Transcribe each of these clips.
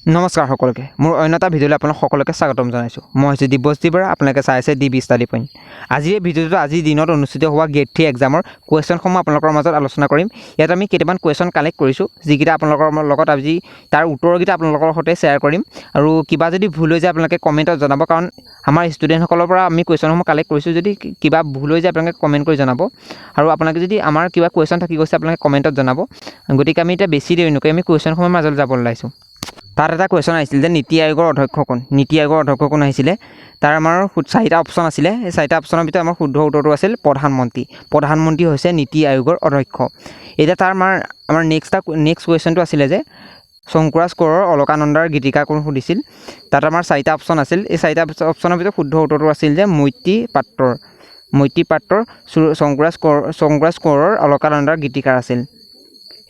নমস্কাৰ সকলোকে মোৰ অন্য এটা ভিডিঅ'লৈ আপোনালোক সকলোকে স্বাগতম জনাইছোঁ। মই হৈছে দিব্যজ্যোতি বৰা, আপোনালোকে চাই আছে DB ষ্টাডি পইণ্ট। আজিৰ এই ভিডিঅ'টো আজিৰ দিনত অনুষ্ঠিত হোৱা গ্ৰেড 3 এক্সামৰ কুৱেশ্যনসমূহ আপোনালোকৰ মাজত আলোচনা কৰিম। ইয়াত আমি কেইটামান কুৱেশ্যন কালেক্ট কৰিছোঁ, যিকেইটা আপোনালোকৰ লগত আজি তাৰ উত্তৰকেইটা আপোনালোকৰ সৈতে শ্বেয়াৰ কৰিম। আৰু কিবা যদি ভুল হৈ যায় আপোনালোকে কমেণ্টত জনাব, কাৰণ আমাৰ ষ্টুডেণ্টসকলৰ পৰা আমি কুৱেশ্যনসমূহ কালেক্ট কৰিছোঁ। যদি কিবা ভুল হৈ যায় আপোনালোকে কমেণ্ট কৰি জনাব, আৰু আপোনালোকে যদি আমাৰ কিবা কুৱেশ্যন থাকি গৈছে আপোনালোকে কমেণ্টত জনাব। গতিকে আমি এতিয়া বেছি দেৰি নকৰি আমি কুৱেশ্যনসমূহৰ মাজলৈ যাব ওলাইছোঁ। তাত এটা কুৱেশ্যন আহিছিল যে নীতি আয়োগৰ অধ্যক্ষ কোন? নীতি আয়োগৰ অধ্যক্ষ কোন আহিছিলে? তাৰ আমাৰ 4টা অপশ্যন আছিলে। এই 4টা অপশ্যনৰ ভিতৰত আমাৰ শুদ্ধ উত্তৰটো আছিল প্ৰধানমন্ত্ৰী। প্ৰধানমন্ত্ৰী হৈছে নীতি আয়োগৰ অধ্যক্ষ। এতিয়া তাৰ আমাৰ নেক্সট কুৱেশ্যনটো আছিলে যে শংকুৰাজ কোঁৱৰৰ অলকানন্দাৰ গীতিকা কোন সুধিছিল। তাত আমাৰ 4টা অপশ্যন আছিল। এই 4টা অপশ্যনৰ ভিতৰত শুদ্ধ উত্তৰটো আছিল যে মৈত্ৰী পাত্ৰৰ শংকুৰাজ কোঁৱৰৰ অলকানন্দাৰ গীতিকাৰ আছিল।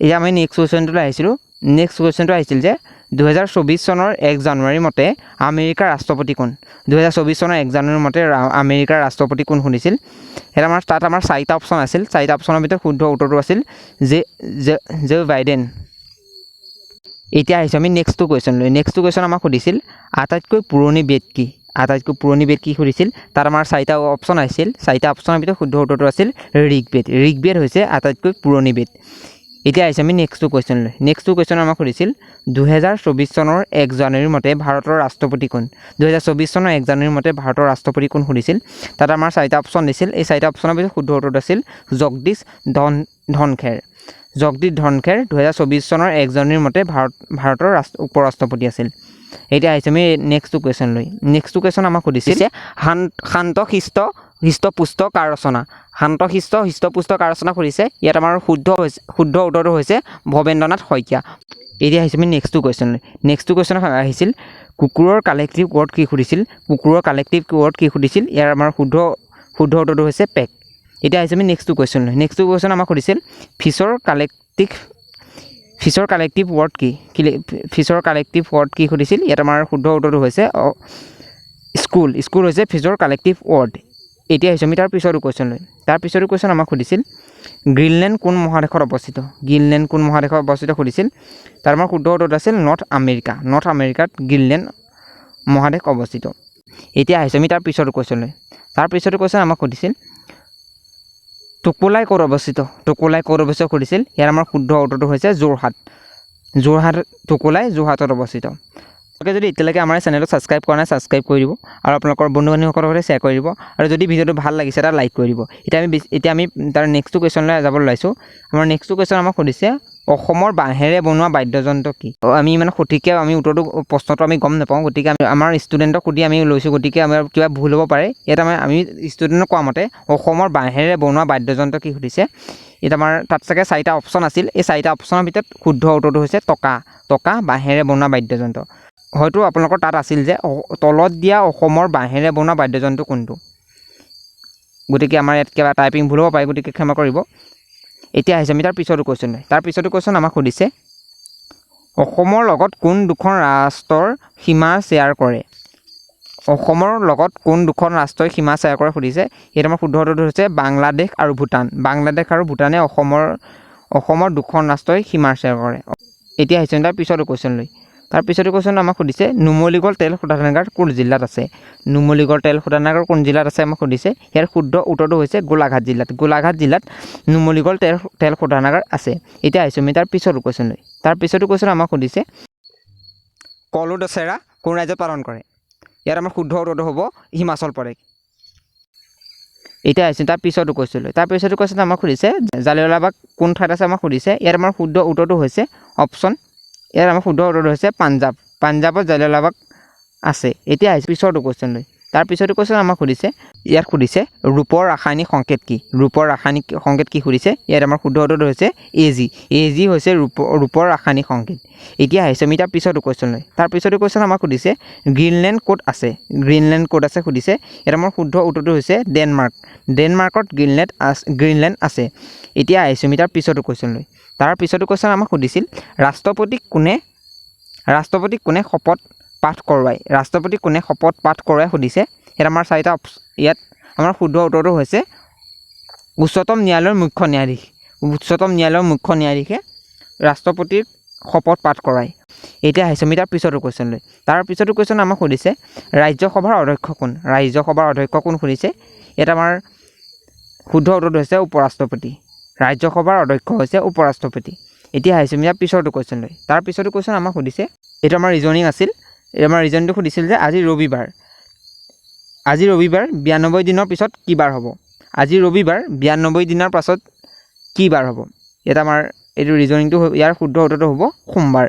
এতিয়া আমি নেক্সট কুৱেশ্যনটোলৈ আহিছিলোঁ। নেক্সট কুৱেশ্যনটো আহিছিল যে 2024 চনৰ 1 জানুৱাৰীৰ মতে আমেৰিকাৰ ৰাষ্ট্ৰপতি কোন? 2024 চনৰ 1 জানুৱাৰীৰ মতে আমেৰিকাৰ ৰাষ্ট্ৰপতি কোন শুনিছিল। তাত আমাৰ 4টা অপশ্যন আছিল। 4টা অপশ্যনৰ ভিতৰত শুদ্ধ উত্তৰটো আছিল জে বাইডেন। এতিয়া আহিছোঁ আমি নেক্সটটো কুৱেশ্যনলৈ। নেক্সটটো কুৱেশ্যন আমাক সুধিছিল আটাইতকৈ পুৰণি বেদ কি? আটাইতকৈ পুৰণি বেদ কি সুধিছিল। তাত আমাৰ 4টা অপশ্যন আহিছিল। 4টা অপশ্যনৰ ভিতৰত শুদ্ধ উত্তৰটো আছিল ঋগ্বেদ। ঋগ্বেদ হৈছে আটাইতকৈ পুৰণি বেদ। এতিয়া আহিছে আমি নেক্সটটো কুৱেশ্যনলৈ। নেক্সটটো কুৱেশ্যন আমাক সুধিছিল 2024 চনৰ 1 জানুৱাৰীৰ মতে ভাৰতৰ ৰাষ্ট্ৰপতি কোন? 2024 চনৰ 1 জানুৱাৰীৰ মতে ভাৰতৰ ৰাষ্ট্ৰপতি কোন সুধিছিল। তাত আমাৰ 4টা অপশ্যন দিছিল। এই 4টা অপশ্যনৰ ভিতৰত শুদ্ধ উত্তৰটো আছিল জগদীশ ধনখেৰ। জগদীশ ধনখেৰ 2024 চনৰ 1 জানুৱাৰীৰ মতে ভাৰতৰ উপৰাষ্ট্ৰপতি আছিল। এতিয়া আহিছে আমি নেক্সটটো কুৱেশ্যনলৈ। নেক্সটটো কুৱেশ্যন আমাক সুধিছিল শান্ত শিষ্ট হৃষ্টপুষ্ট কাৰ ৰচনা? শান্ত শিষ্ট হৃষ্টপুষ্ট কাৰ ৰচনা সুধিছে। ইয়াত আমাৰ শুদ্ধ উত্তৰটো হৈছে ভৱেন্দ্ৰনাথ শইকীয়া। এতিয়া আহিছে আমি নেক্সটটো কুৱেশ্যনলৈ। নেক্সটটো কুৱেশ্যন আহিছিল কুকুৰৰ কালেক্টিভ ৱৰ্ড কি সুধিছিল। কুকুৰৰ কালেক্টিভ ৱৰ্ড কি সুধিছিল। ইয়াৰ আমাৰ শুদ্ধ উত্তৰটো হৈছে পেক। এতিয়া আহিছে আমি নেক্সটটো কুৱেশ্যনলৈ। নেক্সটটো কুৱেশ্যন আমাক সুধিছিল ফিছৰ কালেক্টিভ ৱৰ্ড কি? ফিছৰ কালেক্টিভ ৱৰ্ড কি সুধিছিল। ইয়াত আমাৰ শুদ্ধ উত্তৰটো হৈছে স্কুল হৈছে ফিছৰ কালেক্টিভ ৱৰ্ড। এতিয়া আহিছোঁ আমি তাৰ পিছৰটো কুৱেশ্যনলৈ। তাৰ পিছৰটো কুৱেশ্যন আমাক সুধিছিল গ্ৰীণলেণ্ড কোন মহাদেশত অৱস্থিত? গ্ৰীণলেণ্ড কোন মহাদেশত অৱস্থিত সুধিছিল। তাৰ আমাৰ শুদ্ধ উত্তৰটো আছিল নৰ্থ আমেৰিকা। নৰ্থ আমেৰিকাত গ্ৰীণলেণ্ড মহাদেশ অৱস্থিত। এতিয়া আহিছোঁ আমি তাৰ পিছৰটো কুৱেশ্যনলৈ। তাৰ পিছৰটো কুৱেশ্যন আমাক সুধিছিল টোকোলাই ক'ত অৱস্থিত? টোকোলাই ক'ত অৱস্থিত সুধিছিল। ইয়াৰ আমাৰ শুদ্ধ উত্তৰটো হৈছে টোকোলাই যোৰহাটত অৱস্থিত। আপোনালোকে যদি এতিয়ালৈকে আমাৰ চেনেলটো ছাবস্ক্ৰাইব কৰা নাই ছাবস্ক্ৰাইব কৰি দিব, আৰু আপোনালোকৰ বন্ধু বান্ধৱীসকলৰ সৈতে শ্বেয়াৰ কৰি দিব, আৰু যদি ভিডিঅ'টো ভাল লাগিছে এটা লাইক কৰি দিব। এতিয়া আমি তাৰ নেক্সটটো কুৱেশ্যনলৈ যাব ওলাইছোঁ। আমাৰ নেক্সটটো কুৱেশ্যন আমাক সুধিছে অসমৰ বাঁহেৰে বনোৱা বাদ্যযন্ত্ৰ কি? আমি সঠিককৈ আমি প্ৰশ্নটো আমি গম নাপাওঁ, গতিকে আমাৰ ষ্টুডেণ্টক সুধি আমি লৈছোঁ, গতিকে আমাৰ কিবা ভুল হ'ব পাৰে। ইয়াত আমি ষ্টুডেণ্টক কোৱা মতে অসমৰ বাঁহেৰে বনোৱা বাদ্যযন্ত্ৰ কি সুধিছে। ইয়াত আমাৰ তাত চাগে 4টা অপশ্যন আছিল। এই 4টা অপশ্যনৰ ভিতৰত শুদ্ধ উত্তৰটো হৈছে টকা বাঁহেৰে বনোৱা বাদ্যযন্ত্ৰ। হয়তো আপোনালোকৰ তাত আছিল যে তলত দিয়া অসমৰ বাঁহেৰে বনোৱা বাদ্যযন্ত্ৰ কোনটো। গতিকে আমাৰ ইয়াত কিবা টাইপিং ভুল হ'ব পাৰে, গতিকে ক্ষমা কৰিব। এতিয়া আহিছে আমি তাৰ পিছৰটো কুৱেশ্যনলৈ। তাৰ পিছৰটো কুৱেশ্যন আমাক সুধিছে অসমৰ লগত কোন দুখন ৰাষ্ট্ৰৰ সীমা শ্বেয়াৰ কৰে? অসমৰ লগত কোন দুখন ৰাষ্ট্ৰই সীমা শ্বেয়াৰ কৰে সুধিছে। ইয়াত আমাৰ শুদ্ধ উত্তৰটো হৈছে বাংলাদেশ আৰু ভূটান। বাংলাদেশ আৰু ভূটানে অসমৰ দুখন ৰাষ্ট্ৰই সীমা শ্বেয়াৰ কৰে। এতিয়া আহিছে তাৰ পিছৰটো কুৱেশ্যনলৈ। তাৰ পিছৰটো কুৱেশ্যন আমাক সুধিছে নুমলীগড় তেল শোধনাগাৰ কোন জিলাত আছে? নুমলীগড় তেল শোধনাগাৰ কোন জিলাত আছে আমাক সুধিছে। ইয়াৰ শুদ্ধ উত্তৰটো হৈছে গোলাঘাট জিলাত। গোলাঘাট জিলাত নুমলীগড় তেল শোধনাগাৰ আছে। এতিয়া আহিছোঁ আমি তাৰ পিছৰটো কুৱেশ্যনলৈ। তাৰ পিছৰটো কুৱেশ্যন আমাক সুধিছে কলো দছেৰা কোন ৰাজ্যত পালন কৰে? ইয়াত আমাৰ শুদ্ধ উত্তৰটো হ'ব হিমাচল প্ৰদেশ। এতিয়া আহিছোঁ তাৰ পিছৰটো কুৱেশ্যনলৈ। তাৰ পিছৰটো কুৱেশ্যন আমাক সুধিছে জালিয়ানৱালাবাগ কোন ঠাইত আছে আমাক সুধিছে। ইয়াত আমাৰ শুদ্ধ উত্তৰটো হৈছে ইয়াত আমাৰ শুদ্ধ উত্তৰটো হৈছে পাঞ্জাৱত জালিয়ানৱালাবাগ আছে। এতিয়া আহিছোঁ পিছৰটো কুৱেশ্যনলৈ। তাৰ পিছৰটো কুৱেশ্যন আমাক সুধিছে ৰূপৰ ৰাসায়নিক সংকেত কি? ৰূপৰ ৰাসায়নিক সংকেত কি সুধিছে। ইয়াত আমাৰ শুদ্ধ উত্তৰটো হৈছে AG হৈছে ৰূপৰ ৰাসায়নিক সংকেত। এতিয়া আহিছোঁ আমি তাৰ পিছৰটো কুৱেশ্যনলৈ। তাৰ পিছৰটো কুৱেশ্যন আমাক সুধিছে গ্ৰীণলেণ্ড ক'ত আছে? গ্ৰীণলেণ্ড ক'ত আছে সুধিছে। ইয়াত আমাৰ শুদ্ধ উত্তৰটো হৈছে ডেনমাৰ্কত গ্ৰীণলেণ্ড আছে। এতিয়া আহিছোঁ আমি তাৰ পিছৰটো কুৱেশ্যনলৈ। তাৰ পিছৰটো কুৱেশ্যন আমাক সুধিছিল ৰাষ্ট্ৰপতিক কোনে শপত পাঠ কৰোৱায়? ৰাষ্ট্ৰপতিক কোনে শপত পাঠ কৰোৱাই সুধিছে। ইয়াত আমাৰ শুদ্ধ উত্তৰটো হৈছে উচ্চতম ন্যায়ালয়ৰ মুখ্য ন্যায়াধীশে ৰাষ্ট্ৰপতিক শপত পাঠ কৰায়। এতিয়া আহিছোঁ আমি তাৰ পিছতো কুৱেশ্যনলৈ। তাৰ পিছতো কুৱেশ্যন আমাক সুধিছে ৰাজ্যসভাৰ অধ্যক্ষ কোন? ৰাজ্যসভাৰ অধ্যক্ষ কোন সুধিছে। ইয়াত আমাৰ শুদ্ধ উত্তৰটো হৈছে উপ-ৰাষ্ট্ৰপতি। ৰাজ্যসভাৰ অধ্যক্ষ হৈছে উপ-ৰাষ্ট্ৰপতি। এতিয়া আহিছোঁ আমি ইয়াৰ পিছতো কুৱেশ্যনলৈ। তাৰ পিছতো কুৱেশ্যন আমাক সুধিছে, এইটো আমাৰ ৰিজনিং আছিল। এই আমাৰ ৰিজনিংটো সুধিছিল যে আজি ৰবিবাৰ 92 দিনৰ পিছত কি বাৰ হ'ব? আজি ৰবিবাৰ 92 দিনৰ পাছত কি বাৰ হ'ব? ইয়াত আমাৰ এইটো ৰিজনিংটো ইয়াৰ শুদ্ধ উত্তৰটো হ'ব সোমবাৰ।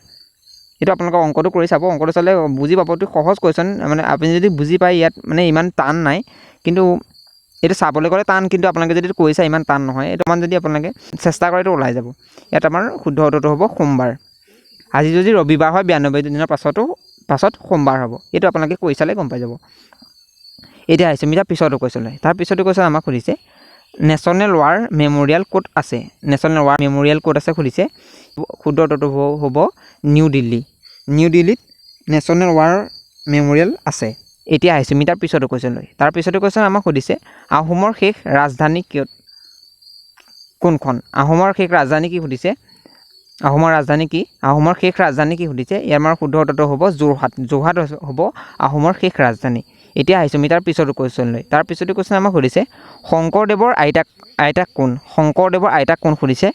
এইটো আপোনালোকে অংকটো কৰি চাব, অংকটো চালে বুজি পাব। এইটো সহজ কুৱেশ্যন, মানে আপুনি যদি বুজি পায় ইয়াত মানে ইমান টান নাই, কিন্তু এইটো চাবলৈ গ'লে টান, কিন্তু আপোনালোকে যদি কৰি চায় ইমান টান নহয়। এইটো অকণমান যদি আপোনালোকে চেষ্টা কৰে এইটো ওলাই যাব। ইয়াত আমাৰ শুদ্ধ উত্তৰটো হ'ব সোমবাৰ। আজি যদি ৰবিবাৰ হয় 92 দিনৰ পাছত সোমবাৰ হ'ব। এইটো আপোনালোকে কৰি চালে গম পাই যাব। এতিয়া আহিছোঁ আমি তাৰ পিছতো কুৱেশ্যনলৈ। তাৰ পিছতো কুৱেশ্যন আমাক সুধিছে নেশ্যনেল ৱাৰ মেম'ৰিয়েল ক'ত আছে? নেশ্যনেল ৱাৰ মেম'ৰিয়েল ক'ত আছে সুধিছে। শুদ্ধ উত্তৰটো হ'ব নিউ দিল্লী। নিউ দিল্লীত নেশ্যনেল ৱাৰ মেম'ৰিয়েল আছে। এতিয়া আহিছোঁ আমি তাৰ পিছতো কুৱেশ্যনলৈ। তাৰ পিছতো কুৱেশ্যন আমাক সুধিছে আহোমৰ শেষ ৰাজধানী কোনখন? আহোমৰ শেষ ৰাজধানী কি সুধিছে। আহোমৰ ৰাজধানী কি? আহোমৰ শেষ ৰাজধানী কি সুধিছে। ইয়াৰ আমাৰ শুদ্ধ উত্তৰটো হ'ব যোৰহাট। যোৰহাট হ'ব আহোমৰ শেষ ৰাজধানী। এতিয়া আহিছোঁ আমি তাৰ পিছতো কুৱেশ্যনলৈ। তাৰ পিছতো কুৱেশ্যন আমাক সুধিছে শংকৰদেৱৰ আইতাক কোন? শংকৰদেৱৰ আইতাক কোন সুধিছে।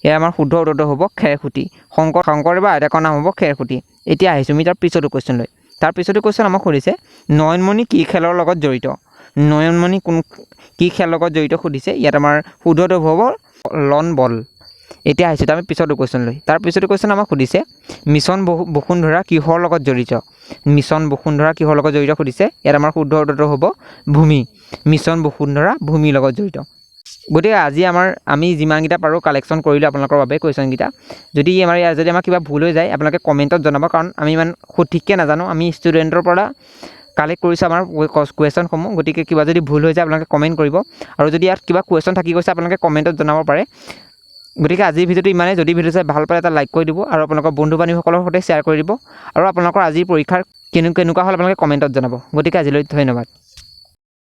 ইয়াৰ আমাৰ শুদ্ধ উত্তৰটো হ'ব খেৰসুতি। শংকৰদেৱৰ আইতাকৰ নাম হ'ব খেৰসুতি। এতিয়া আহিছোঁ আমি তাৰ পিছতো কুৱেশ্যনলৈ। তাৰ পিছতো কুৱেশ্যন আমাক সুধিছে নয়নমণি কি খেলৰ লগত জড়িত? নয়নমণি কি খেলৰ লগত জড়িত সুধিছে। ইয়াত আমাৰ শুদ্ধ উত্তৰটো হ'ব লন বল। এতিয়া আহিছোঁ আমি পিছতো কুৱেশ্যনলৈ। তাৰ পিছতো কুৱেশ্যন আমাক সুধিছে মিছন বসুন্ধৰা কিহৰ লগত জড়িত? মিছন বসুন্ধৰা কিহৰ লগত জড়িত সুধিছে। ইয়াত আমাৰ শুদ্ধ উত্তৰটো হ'ব ভূমি। মিছন বসুন্ধৰা ভূমিৰ লগত জড়িত। গতিকে আজি আমি যিমানকেইটা পাৰোঁ কালেকশ্যন কৰিলোঁ আপোনালোকৰ বাবে কুৱেশ্যনকেইটা। যদি আমাৰ কিবা ভুল হৈ যায় আপোনালোকে কমেণ্টত জনাব, কাৰণ আমি ইমান সঠিককৈ নাজানো। আমি ষ্টুডেণ্টৰ পৰা কালেক্ট কৰিছোঁ আমাৰ কুৱেশ্যনসমূহ। গতিকে কিবা যদি ভুল হৈ যায় আপোনালোকে কমেণ্ট কৰিব, আৰু যদি ইয়াত কিবা কুৱেশ্যন থাকি গৈছে আপোনালোকে কমেণ্টত জনাব পাৰে। গতিকে আজিৰ ভিডিঅ'টো ইমানেই। যদি ভিডিঅ' চাই ভাল পায় এটা লাইক কৰি দিব, আৰু আপোনালোকৰ বন্ধু বান্ধৱীসকলৰ সৈতে শ্বেয়াৰ কৰি দিব, আৰু আপোনালোকৰ আজিৰ পৰীক্ষাৰ কেনেকুৱা হ'ল আপোনালোকে কমেণ্টত জনাব। গতিকে আজিলৈ ধন্যবাদ।